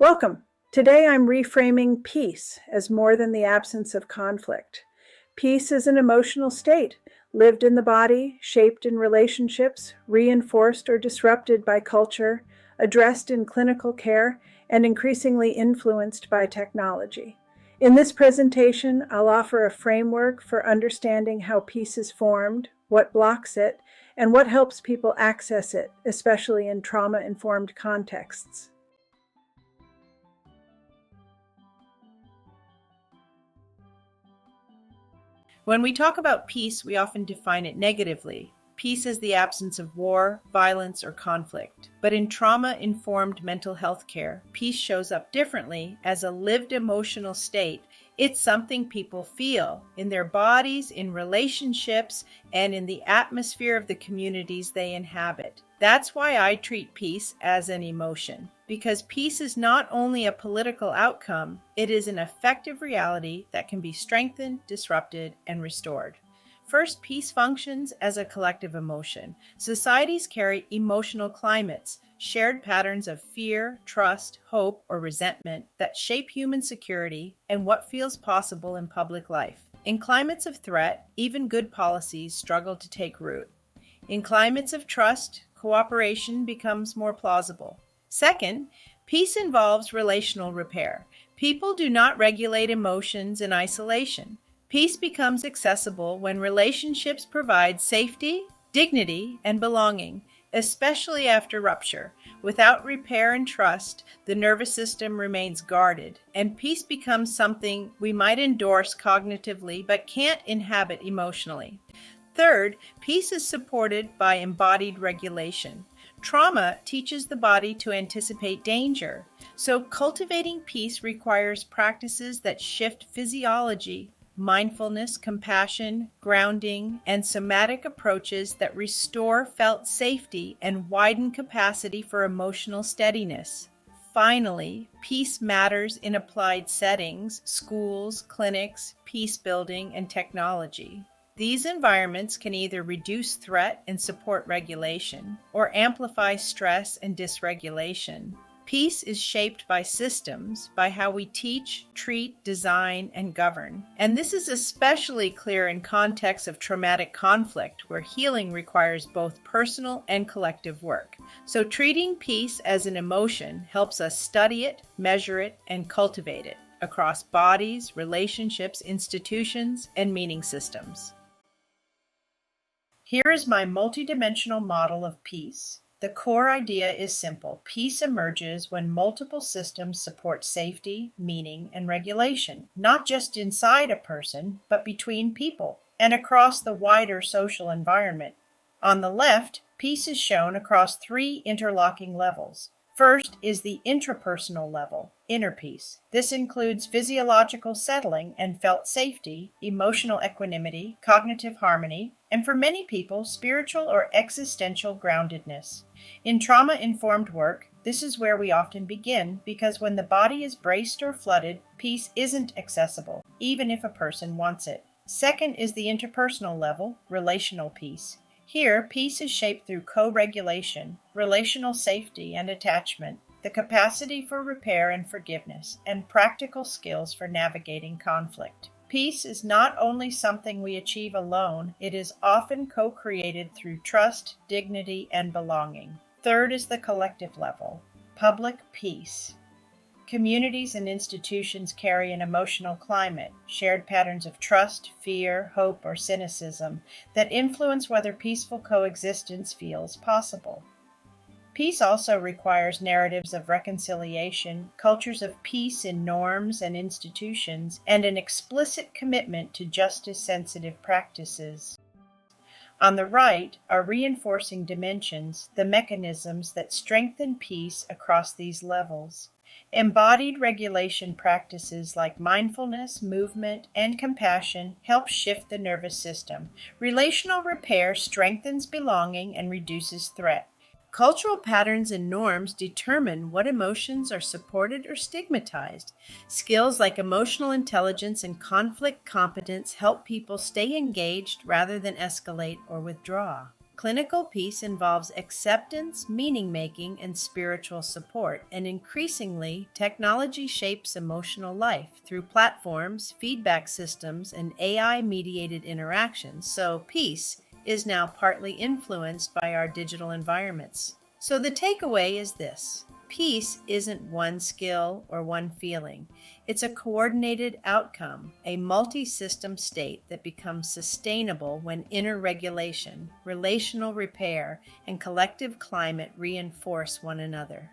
Welcome. Today I'm reframing peace as more than the absence of conflict. Peace is an emotional state, lived in the body, shaped in relationships, reinforced or disrupted by culture, addressed in clinical care, and increasingly influenced by technology. In this presentation, I'll offer a framework for understanding how peace is formed, what blocks it, and what helps people access it, especially in trauma-informed contexts. When we talk about peace, we often define it negatively. Peace is the absence of war, violence, or conflict. But in trauma-informed mental health care, peace shows up differently as a lived emotional state. It's something people feel in their bodies, in relationships, and in the atmosphere of the communities they inhabit. That's why I treat peace as an emotion, because peace is not only a political outcome, it is an effective reality that can be strengthened, disrupted, and restored. First, peace functions as a collective emotion. Societies carry emotional climates, shared patterns of fear, trust, hope, or resentment that shape human security and what feels possible in public life. In climates of threat, even good policies struggle to take root. In climates of trust, cooperation becomes more plausible. Second, peace involves relational repair. People do not regulate emotions in isolation. Peace becomes accessible when relationships provide safety, dignity, and belonging, especially after rupture. Without repair and trust, the nervous system remains guarded, and peace becomes something we might endorse cognitively but can't inhabit emotionally. Third, peace is supported by embodied regulation. Trauma teaches the body to anticipate danger, so cultivating peace requires practices that shift physiology, mindfulness, compassion, grounding, and somatic approaches that restore felt safety and widen capacity for emotional steadiness. Finally, peace matters in applied settings, schools, clinics, peace building, and technology. These environments can either reduce threat and support regulation, or amplify stress and dysregulation. Peace is shaped by systems, by how we teach, treat, design, and govern. And this is especially clear in contexts of traumatic conflict, where healing requires both personal and collective work. So treating peace as an emotion helps us study it, measure it, and cultivate it across bodies, relationships, institutions, and meaning systems. Here is my multidimensional model of peace. The core idea is simple. Peace emerges when multiple systems support safety, meaning, and regulation, not just inside a person, but between people and across the wider social environment. On the left, peace is shown across three interlocking levels. First is the intrapersonal level, inner peace. This includes physiological settling and felt safety, emotional equanimity, cognitive harmony, and for many people, spiritual or existential groundedness. In trauma-informed work, this is where we often begin because when the body is braced or flooded, peace isn't accessible, even if a person wants it. Second is the interpersonal level, relational peace. Here, peace is shaped through co-regulation, relational safety and attachment, the capacity for repair and forgiveness, and practical skills for navigating conflict. Peace is not only something we achieve alone, it is often co-created through trust, dignity, and belonging. Third is the collective level, public peace. Communities and institutions carry an emotional climate, shared patterns of trust, fear, hope, or cynicism that influence whether peaceful coexistence feels possible. Peace also requires narratives of reconciliation, cultures of peace in norms and institutions, and an explicit commitment to justice-sensitive practices. On the right are reinforcing dimensions, the mechanisms that strengthen peace across these levels. Embodied regulation practices like mindfulness, movement, and compassion help shift the nervous system. Relational repair strengthens belonging and reduces threat. Cultural patterns and norms determine what emotions are supported or stigmatized. Skills like emotional intelligence and conflict competence help people stay engaged rather than escalate or withdraw. Clinical peace involves acceptance, meaning making, and spiritual support, and increasingly, technology shapes emotional life through platforms, feedback systems, and AI mediated interactions. So, peace is now partly influenced by our digital environments. So, the takeaway is this: peace isn't one skill or one feeling. It's a coordinated outcome, a multi-system state that becomes sustainable when inner regulation, relational repair, and collective climate reinforce one another.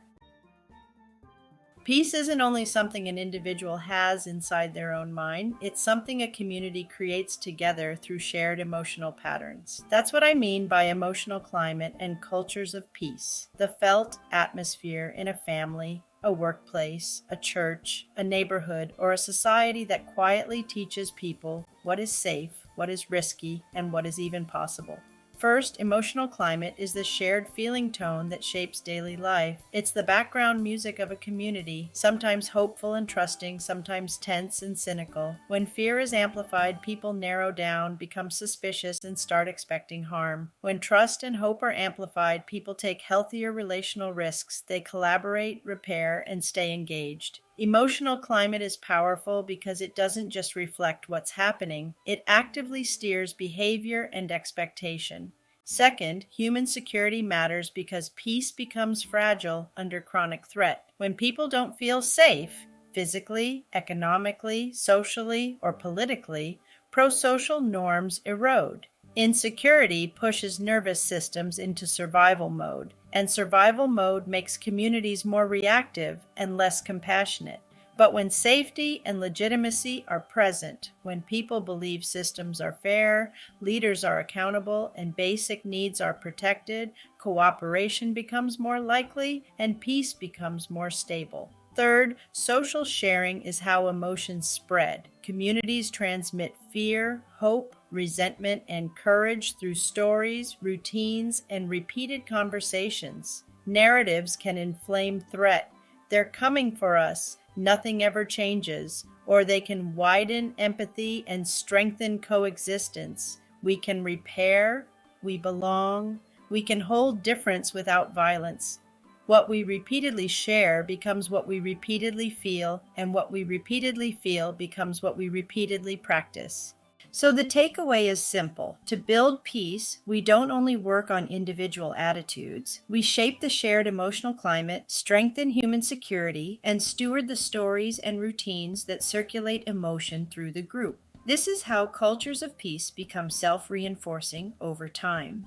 Peace isn't only something an individual has inside their own mind, it's something a community creates together through shared emotional patterns. That's what I mean by emotional climate and cultures of peace, the felt atmosphere in a family, a workplace, a church, a neighborhood, or a society that quietly teaches people what is safe, what is risky, and what is even possible. First, emotional climate is the shared feeling tone that shapes daily life. It's the background music of a community, sometimes hopeful and trusting, sometimes tense and cynical. When fear is amplified, people narrow down, become suspicious, and start expecting harm. When trust and hope are amplified, people take healthier relational risks. They collaborate, repair, and stay engaged. Emotional climate is powerful because it doesn't just reflect what's happening, it actively steers behavior and expectation. Second, human security matters because peace becomes fragile under chronic threat. When people don't feel safe, physically, economically, socially, or politically, pro-social norms erode. Insecurity pushes nervous systems into survival mode, and survival mode makes communities more reactive and less compassionate. But when safety and legitimacy are present, when people believe systems are fair, leaders are accountable, and basic needs are protected, cooperation becomes more likely and peace becomes more stable. Third, social sharing is how emotions spread. Communities transmit fear, hope, resentment, and courage through stories, routines, and repeated conversations. Narratives can inflame threat. They're coming for us. Nothing ever changes. Or they can widen empathy and strengthen coexistence. We can repair. We belong. We can hold difference without violence. What we repeatedly share becomes what we repeatedly feel, and what we repeatedly feel becomes what we repeatedly practice. So the takeaway is simple. To build peace, we don't only work on individual attitudes, we shape the shared emotional climate, strengthen human security, and steward the stories and routines that circulate emotion through the group. This is how cultures of peace become self-reinforcing over time.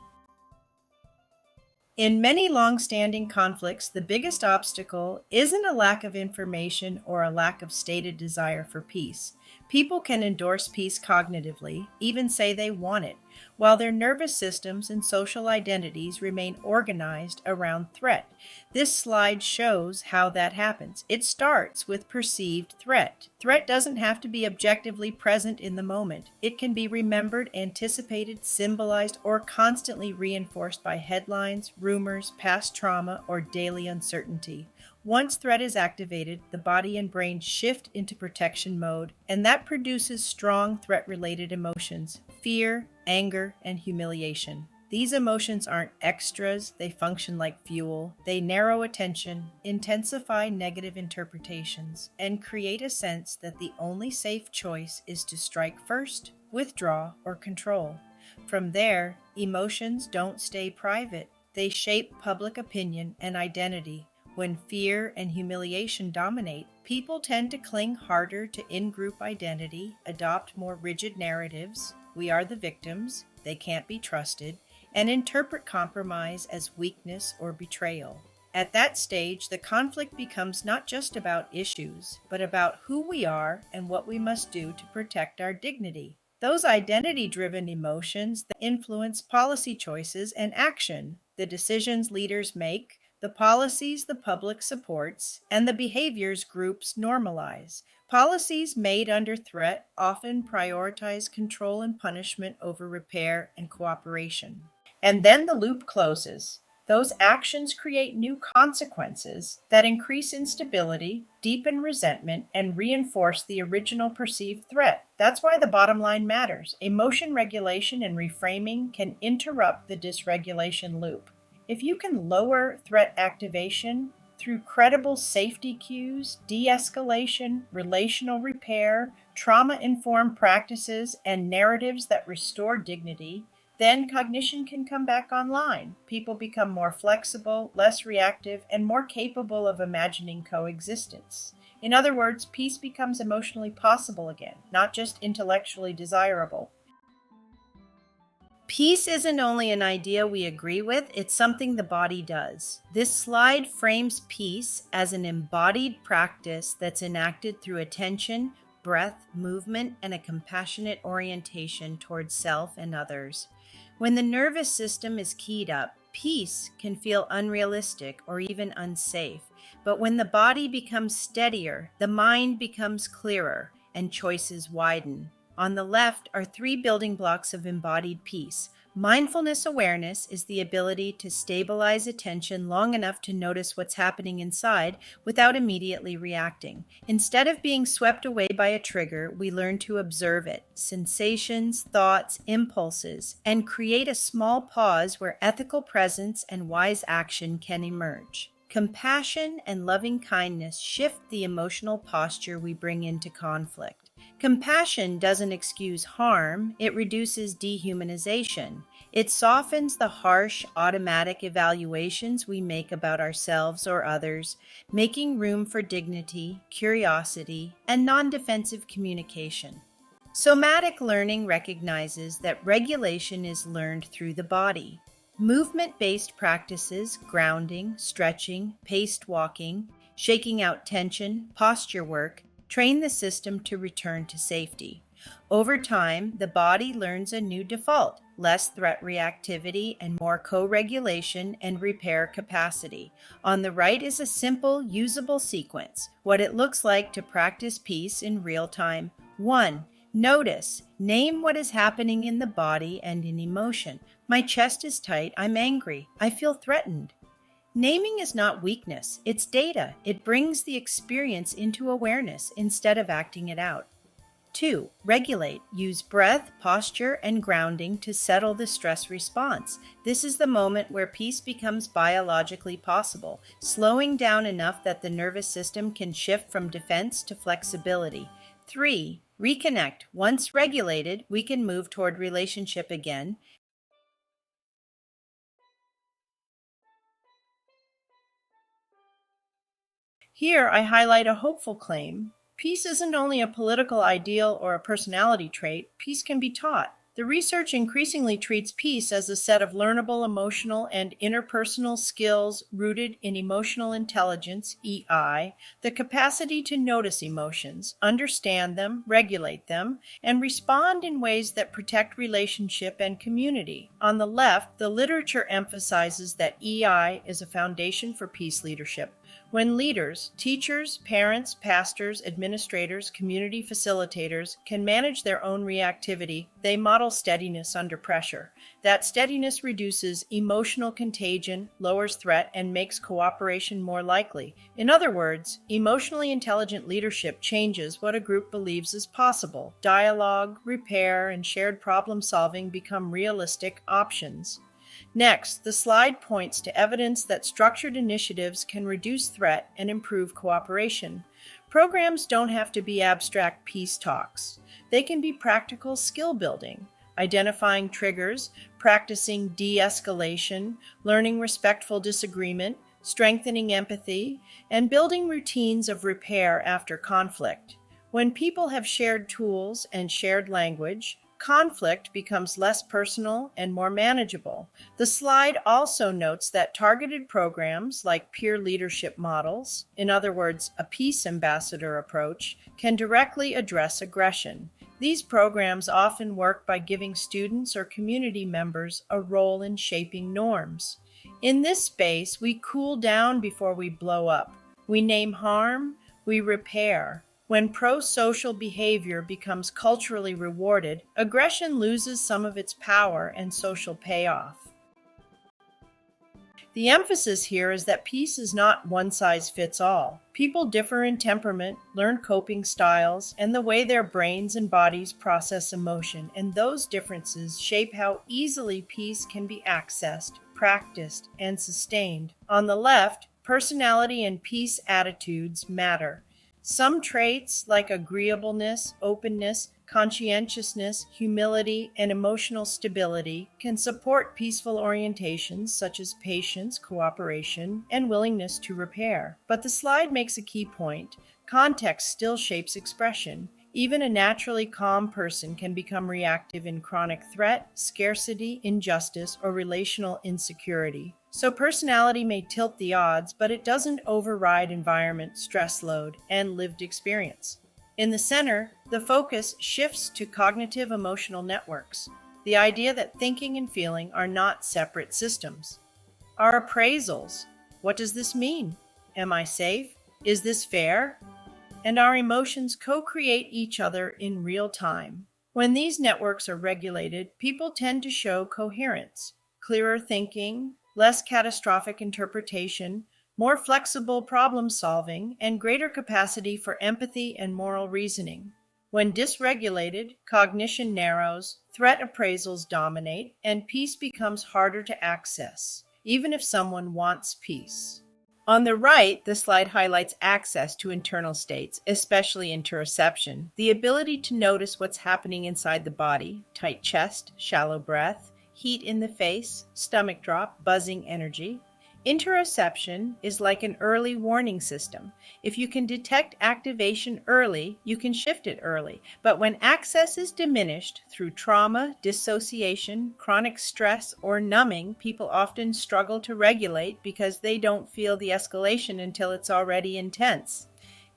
In many long-standing conflicts, the biggest obstacle isn't a lack of information or a lack of stated desire for peace. People can endorse peace cognitively, even say they want it, while their nervous systems and social identities remain organized around threat. This slide shows how that happens. It starts with perceived threat. Threat doesn't have to be objectively present in the moment. It can be remembered, anticipated, symbolized, or constantly reinforced by headlines, rumors, past trauma, or daily uncertainty. Once threat is activated, the body and brain shift into protection mode, and that produces strong threat-related emotions: fear, anger, and humiliation. These emotions aren't extras, they function like fuel. They narrow attention, intensify negative interpretations, and create a sense that the only safe choice is to strike first, withdraw, or control. From there, emotions don't stay private. They shape public opinion and identity. When fear and humiliation dominate, people tend to cling harder to in-group identity, adopt more rigid narratives, we are the victims, they can't be trusted, and interpret compromise as weakness or betrayal. At that stage, the conflict becomes not just about issues, but about who we are and what we must do to protect our dignity. Those identity-driven emotions that influence policy choices and action, the decisions leaders make, the policies the public supports, and the behaviors groups normalize. Policies made under threat often prioritize control and punishment over repair and cooperation. And then the loop closes. Those actions create new consequences that increase instability, deepen resentment, and reinforce the original perceived threat. That's why the bottom line matters. Emotion regulation and reframing can interrupt the dysregulation loop. If you can lower threat activation through credible safety cues, de escalation, relational repair, trauma informed practices, and narratives that restore dignity, then cognition can come back online. People become more flexible, less reactive, and more capable of imagining coexistence. In other words, peace becomes emotionally possible again, not just intellectually desirable. Peace isn't only an idea we agree with, it's something the body does. This slide frames peace as an embodied practice that's enacted through attention, breath, movement, and a compassionate orientation towards self and others. When the nervous system is keyed up, peace can feel unrealistic or even unsafe. But when the body becomes steadier, the mind becomes clearer, and choices widen. On the left are three building blocks of embodied peace. Mindfulness awareness is the ability to stabilize attention long enough to notice what's happening inside without immediately reacting. Instead of being swept away by a trigger, we learn to observe it, sensations, thoughts, impulses, and create a small pause where ethical presence and wise action can emerge. Compassion and loving kindness shift the emotional posture we bring into conflict. Compassion doesn't excuse harm, it reduces dehumanization. It softens the harsh, automatic evaluations we make about ourselves or others, making room for dignity, curiosity, and non-defensive communication. Somatic learning recognizes that regulation is learned through the body. Movement-based practices, grounding, stretching, paced walking, shaking out tension, posture work, train the system to return to safety. Over time, the body learns a new default, less threat reactivity and more co-regulation and repair capacity. On the right is a simple, usable sequence, what it looks like to practice peace in real time. 1. Notice. Name what is happening in the body and in emotion. My chest is tight. I'm angry. I feel threatened. Naming is not weakness, it's data. It brings the experience into awareness instead of acting it out. 2. Regulate. Use breath, posture, and grounding to settle the stress response. This is the moment where peace becomes biologically possible, slowing down enough that the nervous system can shift from defense to flexibility. 3. Reconnect. Once regulated, we can move toward relationship again. Here, I highlight a hopeful claim. Peace isn't only a political ideal or a personality trait, peace can be taught. The research increasingly treats peace as a set of learnable emotional and interpersonal skills rooted in emotional intelligence, EI, the capacity to notice emotions, understand them, regulate them, and respond in ways that protect relationship and community. On the left, the literature emphasizes that EI is a foundation for peace leadership. When leaders, teachers, parents, pastors, administrators, community facilitators can manage their own reactivity, they model steadiness under pressure. That steadiness reduces emotional contagion, lowers threat, and makes cooperation more likely. In other words, emotionally intelligent leadership changes what a group believes is possible. Dialogue, repair, and shared problem solving become realistic options. Next, the slide points to evidence that structured initiatives can reduce threat and improve cooperation. Programs don't have to be abstract peace talks. They can be practical skill building, identifying triggers, practicing de-escalation, learning respectful disagreement, strengthening empathy, and building routines of repair after conflict. When people have shared tools and shared language, conflict becomes less personal and more manageable. The slide also notes that targeted programs like peer leadership models, in other words, a peace ambassador approach, can directly address aggression. These programs often work by giving students or community members a role in shaping norms. In this space, we cool down before we blow up. We name harm, we repair. When pro-social behavior becomes culturally rewarded, aggression loses some of its power and social payoff. The emphasis here is that peace is not one size fits all. People differ in temperament, learn coping styles, and the way their brains and bodies process emotion, and those differences shape how easily peace can be accessed, practiced, and sustained. On the left, personality and peace attitudes matter. Some traits like agreeableness, openness, conscientiousness, humility, and emotional stability can support peaceful orientations such as patience, cooperation, and willingness to repair. But the slide makes a key point. Context still shapes expression. Even a naturally calm person can become reactive in chronic threat, scarcity, injustice, or relational insecurity. So personality may tilt the odds, but it doesn't override environment, stress load, and lived experience. In the center, the focus shifts to cognitive emotional networks, the idea that thinking and feeling are not separate systems. Our appraisals. What does this mean? Am I safe? Is this fair? And our emotions co-create each other in real time. When these networks are regulated, people tend to show coherence, clearer thinking, less catastrophic interpretation, more flexible problem solving, and greater capacity for empathy and moral reasoning. When dysregulated, cognition narrows, threat appraisals dominate, and peace becomes harder to access, even if someone wants peace. On the right, the slide highlights access to internal states, especially interoception, the ability to notice what's happening inside the body, tight chest, shallow breath, heat in the face, stomach drop, buzzing energy. Interoception is like an early warning system. If you can detect activation early, you can shift it early. But when access is diminished through trauma, dissociation, chronic stress, or numbing, people often struggle to regulate because they don't feel the escalation until it's already intense.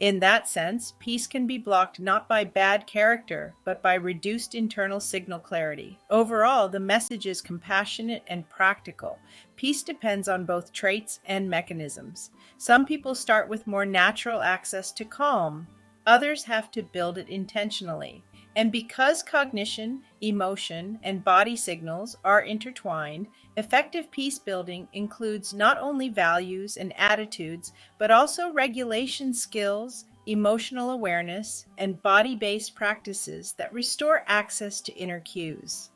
In that sense, peace can be blocked not by bad character, but by reduced internal signal clarity. Overall, the message is compassionate and practical. Peace depends on both traits and mechanisms. Some people start with more natural access to calm. Others have to build it intentionally. And because cognition, emotion, and body signals are intertwined, effective peace building includes not only values and attitudes, but also regulation skills, emotional awareness, and body-based practices that restore access to inner cues.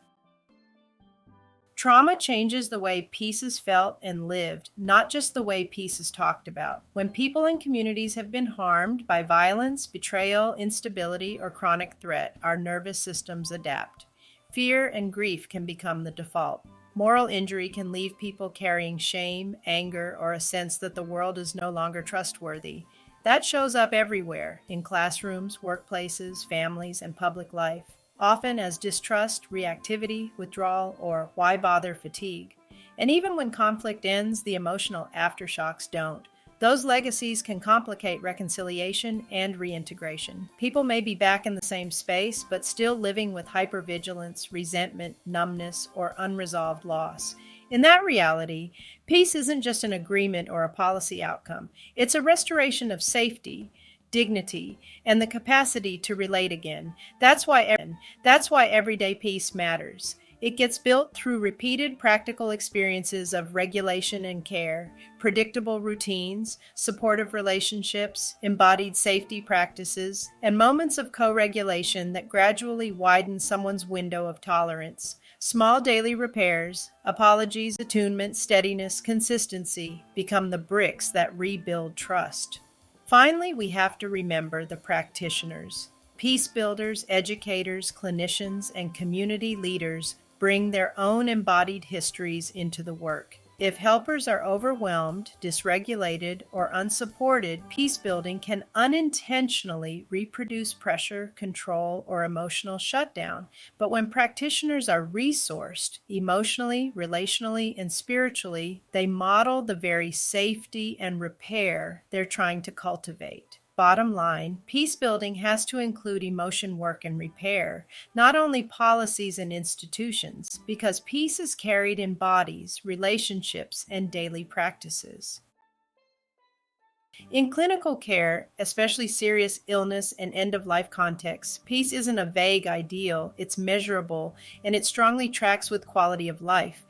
Trauma changes the way peace is felt and lived, not just the way peace is talked about. When people and communities have been harmed by violence, betrayal, instability, or chronic threat, our nervous systems adapt. Fear and grief can become the default. Moral injury can leave people carrying shame, anger, or a sense that the world is no longer trustworthy. That shows up everywhere, in classrooms, workplaces, families, and public life, often as distrust, reactivity, withdrawal, or why bother fatigue. And even when conflict ends, the emotional aftershocks don't. Those legacies can complicate reconciliation and reintegration. People may be back in the same space, but still living with hypervigilance, resentment, numbness, or unresolved loss. In that reality, peace isn't just an agreement or a policy outcome. It's a restoration of safety, dignity, and the capacity to relate again. That's why everyday peace matters. It gets built through repeated practical experiences of regulation and care, predictable routines, supportive relationships, embodied safety practices, and moments of co-regulation that gradually widen someone's window of tolerance. Small daily repairs, apologies, attunement, steadiness, consistency become the bricks that rebuild trust. Finally, we have to remember the practitioners. Peace builders, educators, clinicians, and community leaders bring their own embodied histories into the work. If helpers are overwhelmed, dysregulated, or unsupported, peace building can unintentionally reproduce pressure, control, or emotional shutdown. But when practitioners are resourced emotionally, relationally, and spiritually, they model the very safety and repair they're trying to cultivate. Bottom line, peace building has to include emotion work and repair, not only policies and institutions, because peace is carried in bodies, relationships, and daily practices. In clinical care, especially serious illness and end-of-life contexts, peace isn't a vague ideal, it's measurable, and it strongly tracks with quality of life.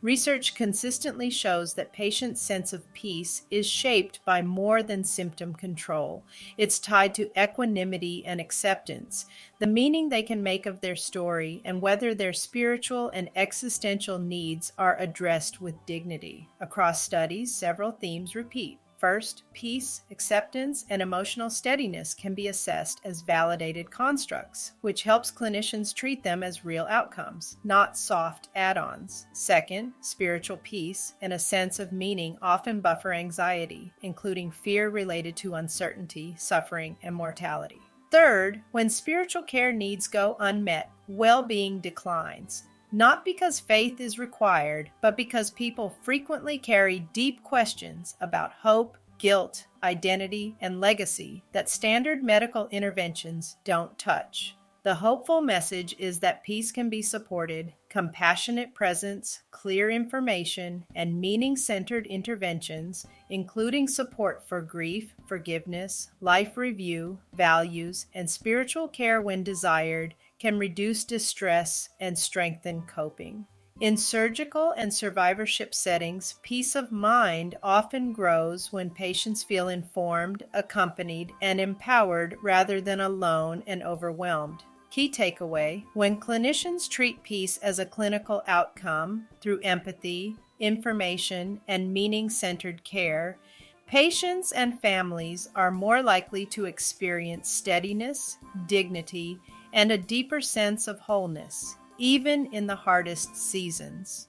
Research consistently shows that patients' sense of peace is shaped by more than symptom control. It's tied to equanimity and acceptance, the meaning they can make of their story, and whether their spiritual and existential needs are addressed with dignity. Across studies, several themes repeat. First, peace, acceptance, and emotional steadiness can be assessed as validated constructs, which helps clinicians treat them as real outcomes, not soft add-ons. Second, spiritual peace and a sense of meaning often buffer anxiety, including fear related to uncertainty, suffering, and mortality. Third, when spiritual care needs go unmet, well-being declines. Not because faith is required, but because people frequently carry deep questions about hope, guilt, identity, and legacy that standard medical interventions don't touch. The hopeful message is that peace can be supported, compassionate presence, clear information, and meaning-centered interventions, including support for grief, forgiveness, life review, values, and spiritual care when desired, can reduce distress and strengthen coping. In surgical and survivorship settings, peace of mind often grows when patients feel informed, accompanied, and empowered rather than alone and overwhelmed. Key takeaway: when clinicians treat peace as a clinical outcome through empathy, information, and meaning-centered care, patients and families are more likely to experience steadiness, dignity, and a deeper sense of wholeness, even in the hardest seasons.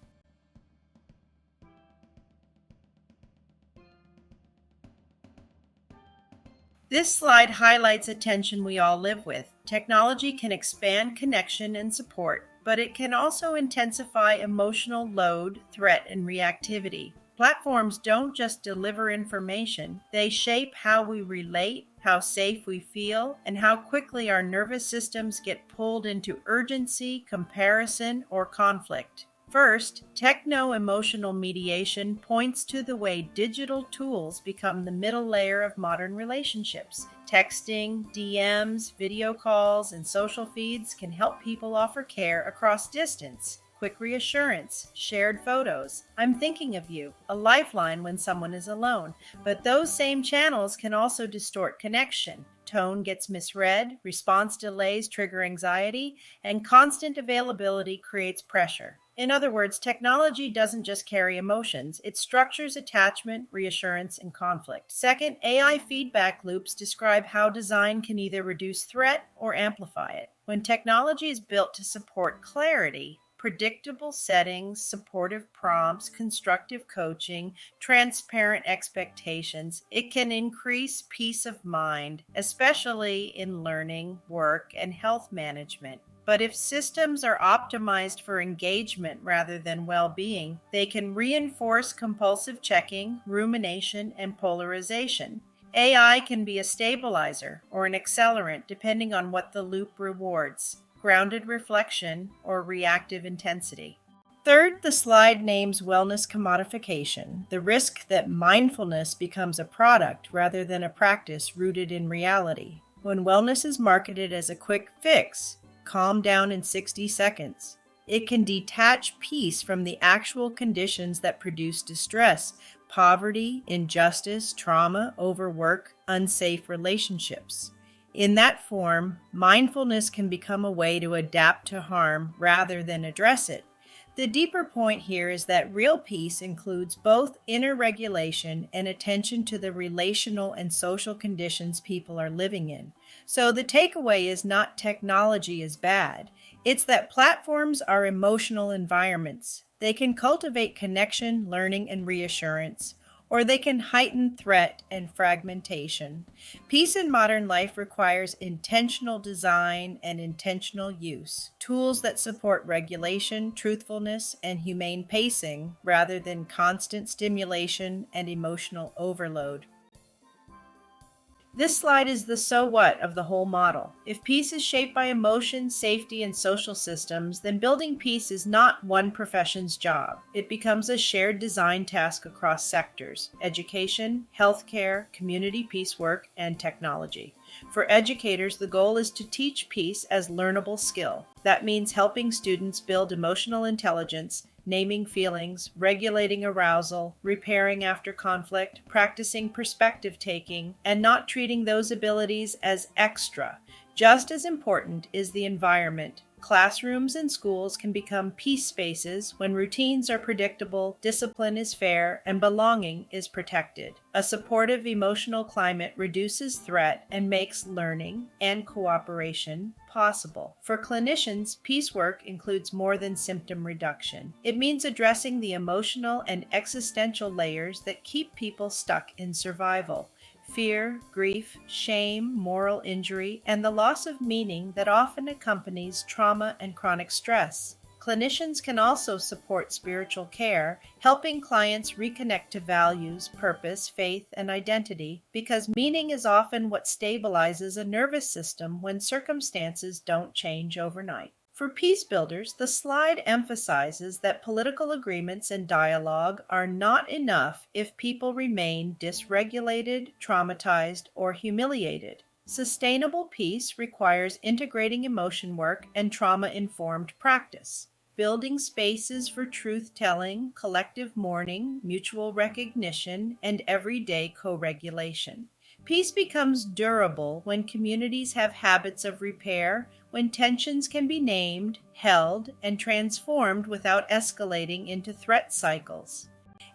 This slide highlights a tension we all live with. Technology can expand connection and support, but it can also intensify emotional load, threat, and reactivity. Platforms don't just deliver information, they shape how we relate, how safe we feel, and how quickly our nervous systems get pulled into urgency, comparison, or conflict. First, techno-emotional mediation points to the way digital tools become the middle layer of modern relationships. Texting, DMs, video calls, and social feeds can help people offer care across distance. Quick reassurance, shared photos, I'm thinking of you, a lifeline when someone is alone. But those same channels can also distort connection. Tone gets misread, response delays trigger anxiety, and constant availability creates pressure. In other words, technology doesn't just carry emotions, it structures attachment, reassurance, and conflict. Second, AI feedback loops describe how design can either reduce threat or amplify it. When technology is built to support clarity, predictable settings, supportive prompts, constructive coaching, transparent expectations, it can increase peace of mind, especially in learning, work, and health management. But if systems are optimized for engagement rather than well-being, they can reinforce compulsive checking, rumination, and polarization. AI can be a stabilizer or an accelerant depending on what the loop rewards: grounded reflection, or reactive intensity. Third, the slide names wellness commodification, the risk that mindfulness becomes a product rather than a practice rooted in reality. When wellness is marketed as a quick fix, calm down in 60 seconds, it can detach peace from the actual conditions that produce distress: poverty, injustice, trauma, overwork, unsafe relationships. In that form, mindfulness can become a way to adapt to harm rather than address it. The deeper point here is that real peace includes both inner regulation and attention to the relational and social conditions people are living in. So the takeaway is not technology is bad. It's that platforms are emotional environments. They can cultivate connection, learning, and reassurance, or they can heighten threat and fragmentation. Peace in modern life requires intentional design and intentional use, tools that support regulation, truthfulness, and humane pacing rather than constant stimulation and emotional overload. This slide is the so what of the whole model. If peace is shaped by emotion, safety, and social systems, then building peace is not one profession's job. It becomes a shared design task across sectors: education, healthcare, community peace work, and technology. For educators, the goal is to teach peace as learnable skill. That means helping students build emotional intelligence, naming feelings, regulating arousal, repairing after conflict, practicing perspective taking, and not treating those abilities as extra. Just as important is the environment. Classrooms and schools can become peace spaces when routines are predictable, discipline is fair, and belonging is protected. A supportive emotional climate reduces threat and makes learning and cooperation possible. For clinicians, peace work includes more than symptom reduction. It means addressing the emotional and existential layers that keep people stuck in survival. Fear, grief, shame, moral injury, and the loss of meaning that often accompanies trauma and chronic stress. Clinicians can also support spiritual care, helping clients reconnect to values, purpose, faith, and identity, because meaning is often what stabilizes a nervous system when circumstances don't change overnight. For peace builders, the slide emphasizes that political agreements and dialogue are not enough if people remain dysregulated, traumatized, or humiliated. Sustainable peace requires integrating emotion work and trauma-informed practice, building spaces for truth-telling, collective mourning, mutual recognition, and everyday co-regulation. Peace becomes durable when communities have habits of repair, when tensions can be named, held, and transformed without escalating into threat cycles.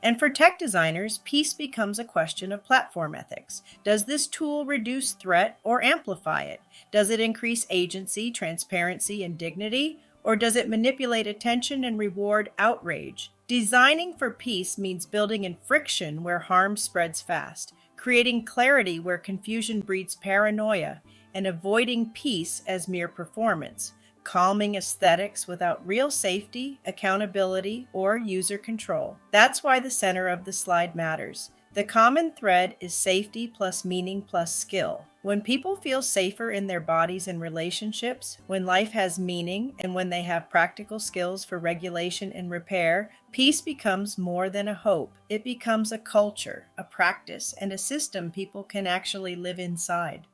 And for tech designers, peace becomes a question of platform ethics. Does this tool reduce threat or amplify it? Does it increase agency, transparency, and dignity? Or does it manipulate attention and reward outrage? Designing for peace means building in friction where harm spreads fast, creating clarity where confusion breeds paranoia, and avoiding peace as mere performance, calming aesthetics without real safety, accountability, or user control. That's why the center of the slide matters. The common thread is safety plus meaning plus skill. When people feel safer in their bodies and relationships, when life has meaning, and when they have practical skills for regulation and repair, peace becomes more than a hope. It becomes a culture, a practice, and a system people can actually live inside.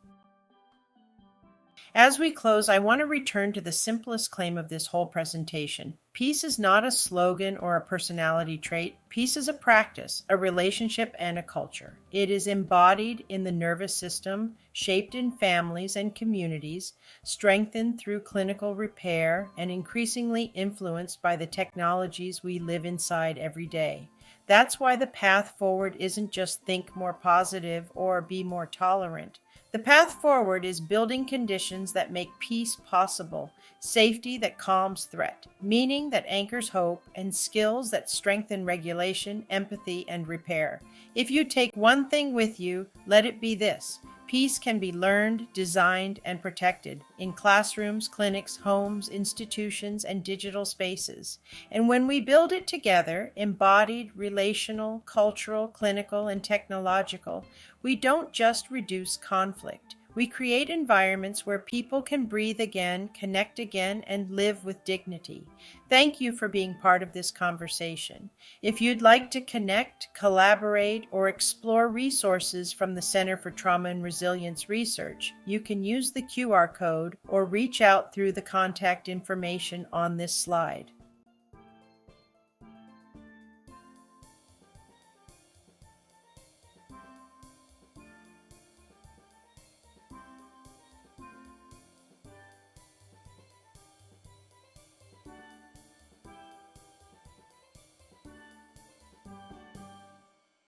As we close, I want to return to the simplest claim of this whole presentation. Peace is not a slogan or a personality trait. Peace is a practice, a relationship, and a culture. It is embodied in the nervous system, shaped in families and communities, strengthened through clinical repair, and increasingly influenced by the technologies we live inside every day. That's why the path forward isn't just think more positive or be more tolerant. The path forward is building conditions that make peace possible, safety that calms threat, meaning that anchors hope, and skills that strengthen regulation, empathy, and repair. If you take one thing with you, let it be this. Peace can be learned, designed, and protected in classrooms, clinics, homes, institutions, and digital spaces. And when we build it together, embodied, relational, cultural, clinical, and technological, we don't just reduce conflict. We create environments where people can breathe again, connect again, and live with dignity. Thank you for being part of this conversation. If you'd like to connect, collaborate, or explore resources from the Center for Trauma and Resilience Research, you can use the QR code or reach out through the contact information on this slide.